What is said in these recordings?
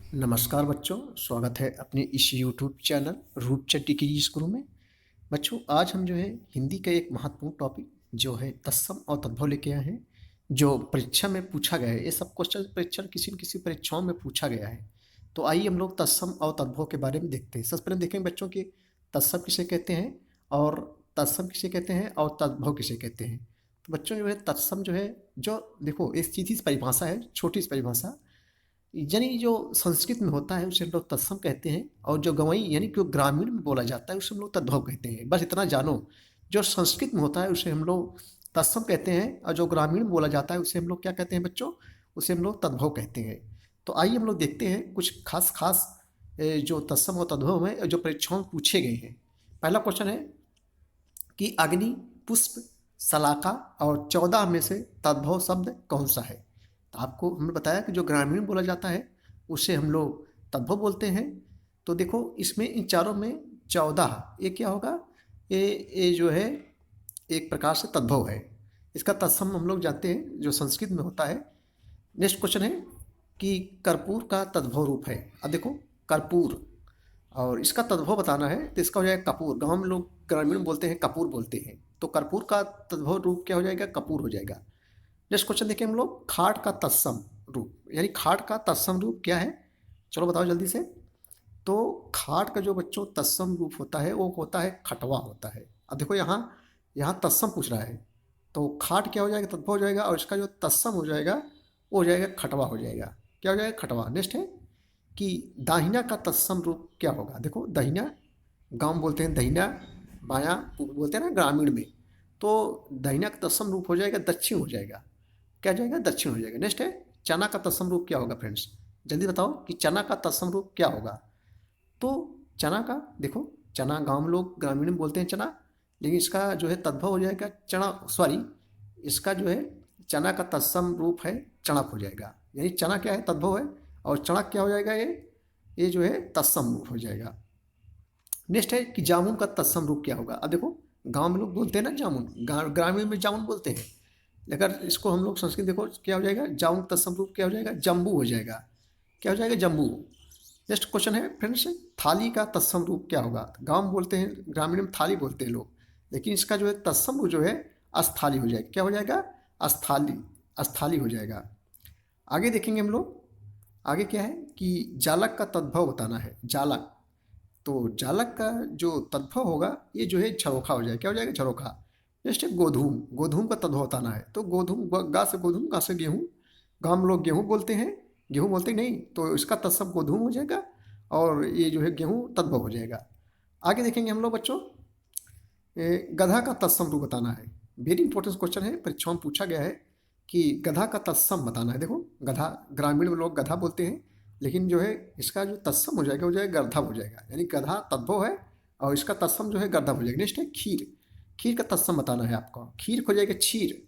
नमस्कार बच्चों, स्वागत है अपने इस यूट्यूब चैनल रूपचंद की स्कूल में। बच्चों, आज हम जो है हिंदी का एक महत्वपूर्ण टॉपिक जो है तत्सम और तद्भव लेके आए हैं, जो परीक्षा में पूछा गया है। ये सब क्वेश्चन परीक्षा किसी न किसी परीक्षाओं में पूछा गया है। तो आइए हम लोग तत्सम और तद्भव के बारे में देखते हैं। सबसे पहले देखेंगे बच्चों कि तत्सम किसे कहते हैं और तत्सम किसे कहते हैं और तद्भव किसे कहते हैं। तो बच्चों जो है तत्सम जो है, जो देखो एक सीधी सी परिभाषा है, छोटी सी परिभाषा। यानी जो संस्कृत में होता है उसे हम लोग तत्सम कहते हैं, और जो गंवई यानी कि ग्रामीण में बोला जाता है उसे हम लोग तद्भव कहते हैं। बस इतना जानो, जो संस्कृत में होता है उसे हम लोग तत्सम कहते हैं, और जो ग्रामीण में बोला जाता है उसे हम लोग क्या कहते हैं बच्चों, उसे हम लोग तद्भव कहते हैं। तो आइए हम लोग देखते हैं कुछ खास खास जो तत्सम और तद्भव है जो परीक्षाओं में पूछे गए हैं। पहला क्वेश्चन है कि अग्नि, पुष्प, शलाका और 14 में से तद्भव शब्द कौन सा है। तो आपको हमने बताया कि जो ग्रामीण बोला जाता है उसे हम लोग तद्भव बोलते हैं। तो देखो इसमें इन चारों में 14 ये क्या होगा, ये जो है एक प्रकार से तद्भव है। इसका तत्सम हम लोग जानते हैं जो संस्कृत में होता है। नेक्स्ट क्वेश्चन है कि कर्पूर का तद्भव रूप है। अब देखो कर्पूर, और इसका तद्भव बताना है तो इसका हो जाएगा कपूर। गाँव में लोग ग्रामीण में बोलते हैं कपूर बोलते हैं, तो कर्पूर का तद्भव रूप क्या हो जाएगा, कपूर हो जाएगा। नेक्स्ट क्वेश्चन देखिए हम लोग, खाट का तत्सम रूप, यानी खाट का तत्सम रूप क्या है। चलो बताओ जल्दी से। तो खाट का जो बच्चों तत्सम रूप होता है वो होता है खटवा होता है। अब देखो यहाँ यहाँ तत्सम पूछ रहा है, तो खाट क्या हो जाएगा, तद्भव हो जाएगा, और इसका जो तत्सम हो जाएगा वो हो जाएगा खटवा हो जाएगा। क्या हो जाएगा, खटवा। नेक्स्ट है कि दाहिना का तत्सम रूप क्या होगा। देखो दाहिना, गाँव में बोलते हैं दहिना, बायां बोलते हैं ना ग्रामीण में। तो दाहिना का तत्सम रूप हो जाएगा दक्षिण हो जाएगा। क्या हो जाएगा, दक्षिण हो जाएगा। नेक्स्ट है चना का तत्सम रूप क्या होगा फ्रेंड्स, जल्दी बताओ कि चना का तत्सम रूप क्या होगा। तो चना का देखो, चना गाँव में लोग ग्रामीण में बोलते हैं चना, लेकिन इसका जो है तद्भव हो जाएगा चना, सॉरी, इसका जो है चना का तत्सम रूप है चणक हो जाएगा। यानी चना क्या है, तद्भव है, और चणक क्या हो जाएगा, ये जो है तत्सम रूप हो जाएगा। नेक्स्ट है कि जामुन का तत्सम रूप क्या होगा। अब देखो गांव में लोग बोलते हैं ना जामुन, ग्रामीण में जामुन बोलते हैं, लेकिन इसको हम लोग संस्कृत देखो क्या हो जाएगा, जामुन का तत्सम रूप क्या हो जाएगा, जम्बू हो जाएगा। क्या हो जाएगा, जम्बू। नेक्स्ट क्वेश्चन है फ्रेंड्स, थाली का तत्सम रूप क्या होगा। गाँव में बोलते हैं, ग्रामीण में थाली बोलते हैं लोग, लेकिन इसका जो है तत्सम रूप जो है अस्थाली हो जाएगा। क्या हो जाएगा, अस्थाली, अस्थाली हो जाएगा। आगे देखेंगे हम लोग, आगे क्या है कि जालक का तद्भव बताना है। जालक, तो जालक का जो तद्भव होगा ये जो है झरोखा हो जाएगा। क्या हो जाएगा, झरोखा। नेक्स्ट है गोधूम, गोधूम का तद्भव बताना है। तो गोधूम, गा से गोधूम, गा से गेहूँ, गाँव में लोग गेहूँ बोलते हैं, गेहूँ बोलते नहीं, तो इसका तत्सम गोधूम हो जाएगा, और ये जो है गेहूँ तद्भव हो जाएगा। आगे देखेंगे हम लोग बच्चों, गधा का तत्सम रूप बताना है। वेरी इंपॉर्टेंट क्वेश्चन है, परीक्षाओं में पूछा गया है कि गधा का तत्सम बताना है। देखो गधा, ग्रामीण में लोग गधा बोलते हैं, लेकिन जो है इसका जो तत्सम हो जाएगा वो जाएगा गर्धव हो जाएगा। यानी गधा तद्भव है और इसका तत्सम जो है गर्धव हो जाएगा। नेक्स्ट है खीर, खीर का तत्सम बताना है आपको। खीर हो जाएगा क्षीर,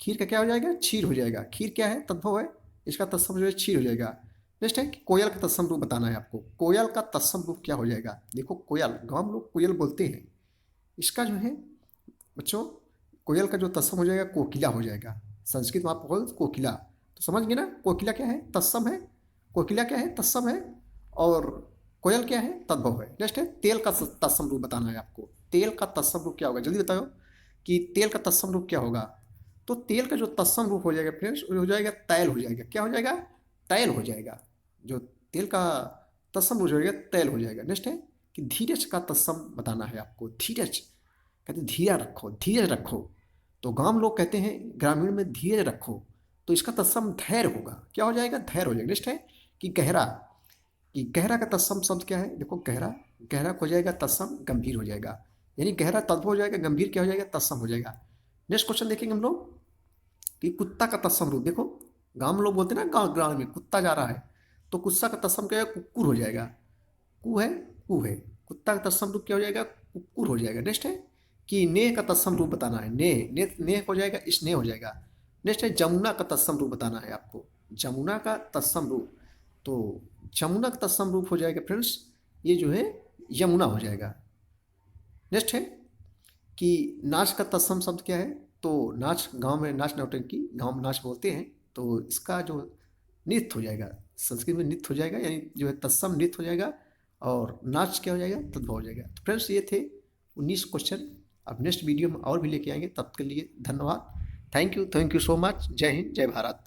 खीर का क्या हो जाएगा, क्षीर हो जाएगा। खीर क्या है, तद्भव है, इसका तत्सम जो है क्षीर हो जाएगा। नेक्स्ट है कि कोयल का तत्सम रूप बताना है आपको। कोयल का तत्सम रूप क्या हो जाएगा। देखो कोयल, गाँव में लोग कोयल बोलते हैं, इसका जो है बच्चों कोयल का जो तत्सम हो जाएगा कोकिला हो जाएगा। संस्कृत में आप बोल कोकिला, तो समझ गए ना, कोकिला क्या है, तत्सम है, कोकिला क्या है, तत्सम है, और कोयल क्या है, तद्भव है। नेक्स्ट है तेल का तत्सम रूप बताना है आपको। तेल का तत्सम रूप क्या होगा, जल्दी बताओ कि तेल का तत्सम रूप क्या होगा। तो तेल का जो तत्सम रूप हो जाएगा फ्रेंड्स हो जाएगा तैल हो जाएगा। क्या हो जाएगा, तैल हो जाएगा। जो तेल का तत्सम रूप हो जाएगा तैल हो जाएगा। नेक्स्ट है कि धीरज का तत्सम बताना है आपको। धीरज, कहते धीरा रखो, धीरज रखो। तो गांव लोग कहते हैं ग्रामीण में धीरज रखो, तो इसका तत्सम धैर्य होगा। क्या हो जाएगा, धैर्य हो जाएगा। नेक्स्ट है कि गहरा, कि गहरा का तत्सम शब्द क्या है। देखो गहरा, गहरा हो जाएगा तत्सम गंभीर हो जाएगा। यानी गहरा तद्भव हो जाएगा, गंभीर क्या हो जाएगा, तत्सम हो जाएगा। नेक्स्ट क्वेश्चन देखेंगे हम लोग कि कुत्ता का तत्सम रूप। देखो गांव में लोग बोलते हैं ना, गाँव ग्राम में कुत्ता जा रहा है, तो कुत्ता का तत्सम क्या है, कुक्कुर हो जाएगा। कु है, कु है, कुत्ता का तत्सम रूप क्या हो जाएगा, कुक्कुर हो जाएगा। नेक्स्ट है कि नेह का तत्सम रूप बताना है। नेह, नेह, नेह हो जाएगा, स्नेह हो जाएगा। नेक्स्ट है जमुना का तत्सम रूप बताना है आपको। जमुना का तत्सम रूप, तो जमुना का तत्सम रूप हो जाएगा फ्रेंड्स, ये जो है यमुना हो जाएगा। नेक्स्ट है कि नाच का तत्सम शब्द क्या है। तो नाच, गांव में नाच नौटंकी, गांव में नाच बोलते हैं, तो इसका जो नृत्य हो जाएगा। संस्कृत में नित्य हो जाएगा, यानी जो है तत्सम नित्य हो जाएगा, और नाच क्या हो जाएगा, तद्भव हो जाएगा। तो फ्रेंड्स ये थे 19 क्वेश्चन। अब नेक्स्ट वीडियो में और भी लेके आएंगे, तब के लिए धन्यवाद। Thank you so much. जय हिंद, जय भारत।